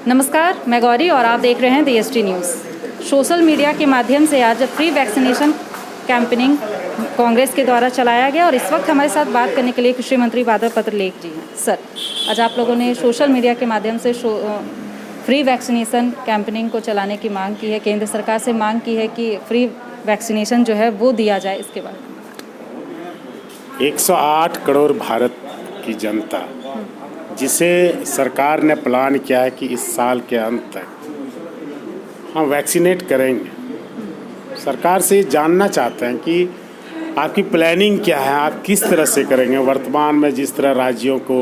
नमस्कार, मैं गौरी और आप देख रहे हैं DST न्यूज़। सोशल मीडिया के माध्यम से आज फ्री वैक्सीनेशन कैंपेनिंग कांग्रेस के द्वारा चलाया गया और इस वक्त हमारे साथ बात करने के लिए कृषि मंत्री बादल पत्रलेख जी हैं। सर, आज आप लोगों ने सोशल मीडिया के माध्यम से फ्री वैक्सीनेशन कैंपेनिंग को चलाने की मांग की है, केंद्र सरकार से मांग की है कि फ्री वैक्सीनेशन जो है वो दिया जाए। इसके बाद 108 करोड़ भारत की जनता जिसे सरकार ने प्लान किया है कि इस साल के अंत तक हम वैक्सीनेट करेंगे। सरकार से जानना चाहते हैं कि आपकी प्लानिंग क्या है, आप किस तरह से करेंगे। वर्तमान में जिस तरह राज्यों को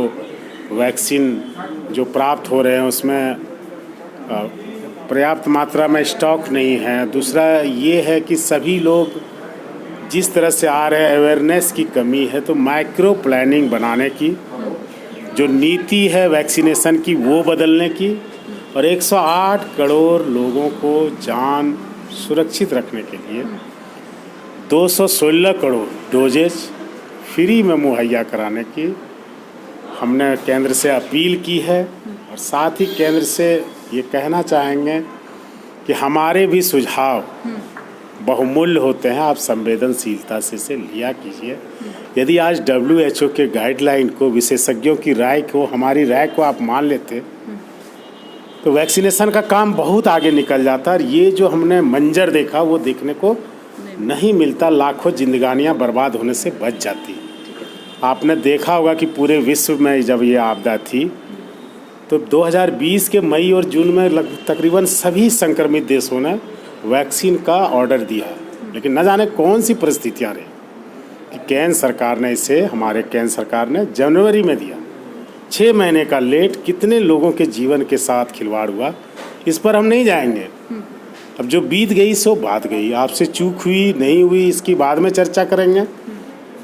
वैक्सीन जो प्राप्त हो रहे हैं उसमें पर्याप्त मात्रा में स्टॉक नहीं है। दूसरा ये है कि सभी लोग जिस तरह से आ रहे हैं अवेयरनेस की कमी है, तो माइक्रो प्लानिंग बनाने की जो नीति है वैक्सीनेशन की वो बदलने की और 108 करोड़ लोगों को जान सुरक्षित रखने के लिए 216 करोड़ डोजेज फ्री में मुहैया कराने की हमने केंद्र से अपील की है। और साथ ही केंद्र से ये कहना चाहेंगे कि हमारे भी सुझाव बहुमूल्य होते हैं, आप संवेदनशीलता से इसे लिया कीजिए। यदि आज WHO के गाइडलाइन को, विशेषज्ञों की राय को, हमारी राय को आप मान लेते तो वैक्सीनेशन का काम बहुत आगे निकल जाता। और ये जो हमने मंजर देखा वो देखने को नहीं मिलता, लाखों जिंदगानियां बर्बाद होने से बच जाती। आपने देखा होगा कि पूरे विश्व में जब ये आपदा थी तो 2020 के मई और जून में तकरीबन सभी संक्रमित देशों ने वैक्सीन का ऑर्डर दिया, लेकिन न जाने कौन सी परिस्थितियाँ रही कि केंद्र सरकार ने इसे, हमारे केंद्र सरकार ने जनवरी में दिया। 6 महीने का लेट, कितने लोगों के जीवन के साथ खिलवाड़ हुआ, इस पर हम नहीं जाएंगे। अब जो बीत गई सो बात गई, आपसे चूक हुई नहीं हुई इसकी बाद में चर्चा करेंगे,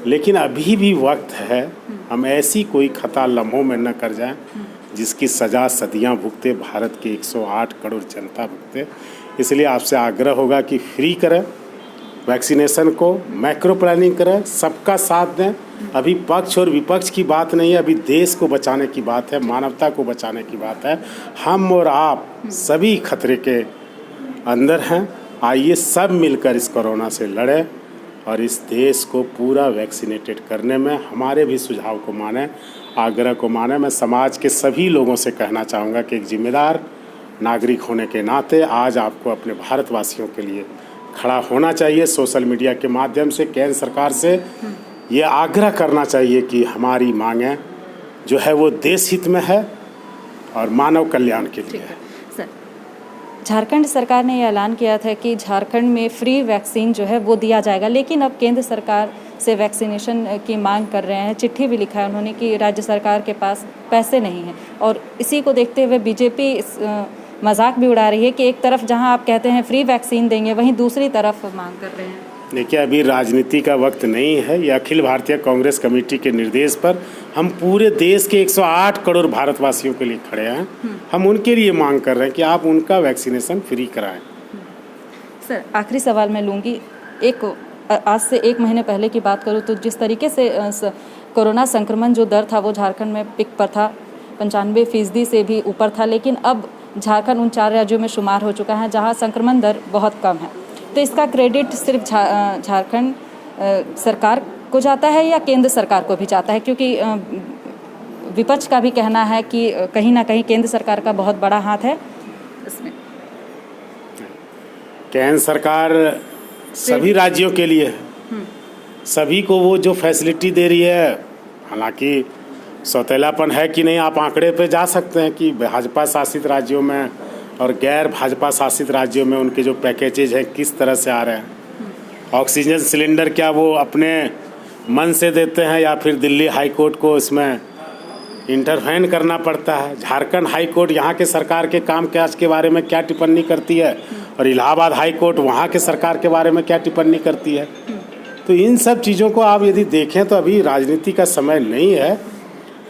लेकिन अभी भी वक्त है हम ऐसी कोई खता लम्हों में न कर जाएं जिसकी सज़ा सदियां भुगते भारत के 108 करोड़ जनता भुगते। इसलिए आपसे आग्रह होगा कि फ्री करें वैक्सीनेशन को, मैक्रो प्लानिंग करें, सबका साथ दें। अभी पक्ष और विपक्ष की बात नहीं है, अभी देश को बचाने की बात है, मानवता को बचाने की बात है। हम और आप सभी खतरे के अंदर हैं। आइए सब मिलकर इस कोरोना से लड़ें और इस देश को पूरा वैक्सीनेटेड करने में हमारे भी सुझाव को मानें, आग्रह को मानें। मैं समाज के सभी लोगों से कहना चाहूँगा कि एक जिम्मेदार नागरिक होने के नाते आज आपको अपने भारतवासियों के लिए खड़ा होना चाहिए। सोशल मीडिया के माध्यम से केंद्र सरकार से ये आग्रह करना चाहिए कि हमारी मांगें जो है वो देश हित में है और मानव कल्याण के लिए है। सर, झारखंड सरकार ने ये ऐलान किया था कि झारखंड में फ्री वैक्सीन जो है वो दिया जाएगा, लेकिन अब केंद्र सरकार से वैक्सीनेशन की मांग कर रहे हैं। चिट्ठी भी लिखा है उन्होंने कि राज्य सरकार के पास पैसे नहीं हैं और इसी को देखते हुए बीजेपी मजाक भी उड़ा रही है कि एक तरफ जहां आप कहते हैं फ्री वैक्सीन देंगे, वहीं दूसरी तरफ मांग कर रहे हैं। देखिए, अभी राजनीति का वक्त नहीं है। ये अखिल भारतीय कांग्रेस कमेटी के निर्देश पर हम पूरे देश के 108 करोड़ भारतवासियों के लिए खड़े हैं। हम उनके लिए मांग कर रहे हैं कि आप उनका वैक्सीनेशन फ्री कराएं। सर, आखिरी सवाल मैं लूँगी। आज से 1 महीने पहले की बात करूँ तो जिस तरीके से कोरोना संक्रमण जो दर था वो झारखंड में पिक पर था, 95% से भी ऊपर था, लेकिन अब झारखंड उन 4 राज्यों में शुमार हो चुका है जहां संक्रमण दर बहुत कम है। तो इसका क्रेडिट सिर्फ झारखंड सरकार को जाता है या केंद्र सरकार को भी जाता है? क्योंकि विपक्ष का भी कहना है कि कहीं ना कहीं केंद्र सरकार का बहुत बड़ा हाथ है इसमें। केंद्र सरकार सभी राज्यों के लिए सभी को वो जो फैसिलिटी दे रही है, हालांकि सौतेलापन है कि नहीं आप आंकड़े पे जा सकते हैं कि भाजपा शासित राज्यों में और गैर भाजपा शासित राज्यों में उनके जो पैकेजेज हैं किस तरह से आ रहे हैं। ऑक्सीजन सिलेंडर क्या वो अपने मन से देते हैं या फिर दिल्ली हाई कोर्ट को इसमें इंटरवेन करना पड़ता है? झारखंड हाई कोर्ट यहाँ के सरकार के काम काज के बारे में क्या टिप्पणी करती है और इलाहाबाद हाई कोर्ट वहाँ के सरकार के बारे में क्या टिप्पणी करती है? तो इन सब चीज़ों को आप यदि देखें तो अभी राजनीति का समय नहीं है।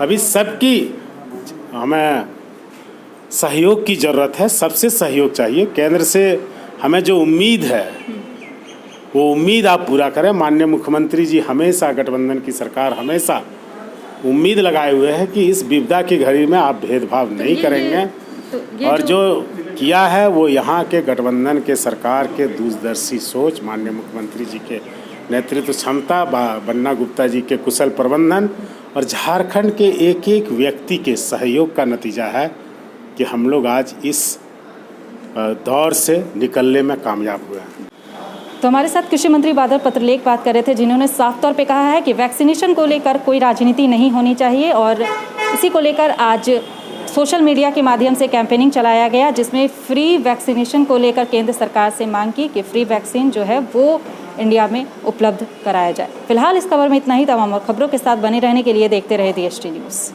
अभी सबकी हमें सहयोग की ज़रूरत है, सबसे सहयोग चाहिए। केंद्र से हमें जो उम्मीद है वो उम्मीद आप पूरा करें। माननीय मुख्यमंत्री जी हमेशा, गठबंधन की सरकार हमेशा उम्मीद लगाए हुए हैं कि इस विपदा की घड़ी में आप भेदभाव नहीं करेंगे। तो ये और जो किया है वो यहाँ के गठबंधन के सरकार के दूरदर्शी सोच, माननीय मुख्यमंत्री जी के नेतृत्व क्षमता, बन्ना गुप्ता जी के कुशल प्रबंधन और झारखंड के एक एक व्यक्ति के सहयोग का नतीजा है कि हम लोग आज इस दौर से निकलने में कामयाब हुए हैं। तो हमारे साथ कृषि मंत्री बादल पत्रलेख बात कर रहे थे, जिन्होंने साफ तौर पे कहा है कि वैक्सीनेशन को लेकर कोई राजनीति नहीं होनी चाहिए और इसी को लेकर आज सोशल मीडिया के माध्यम से कैंपेनिंग चलाया गया, जिसमें फ्री वैक्सीनेशन को लेकर केंद्र सरकार से मांग की कि फ्री वैक्सीन जो है वो इंडिया में उपलब्ध कराया जाए। फिलहाल इस खबर में इतना ही। तमाम और खबरों के साथ बने रहने के लिए देखते रहे DST न्यूज़।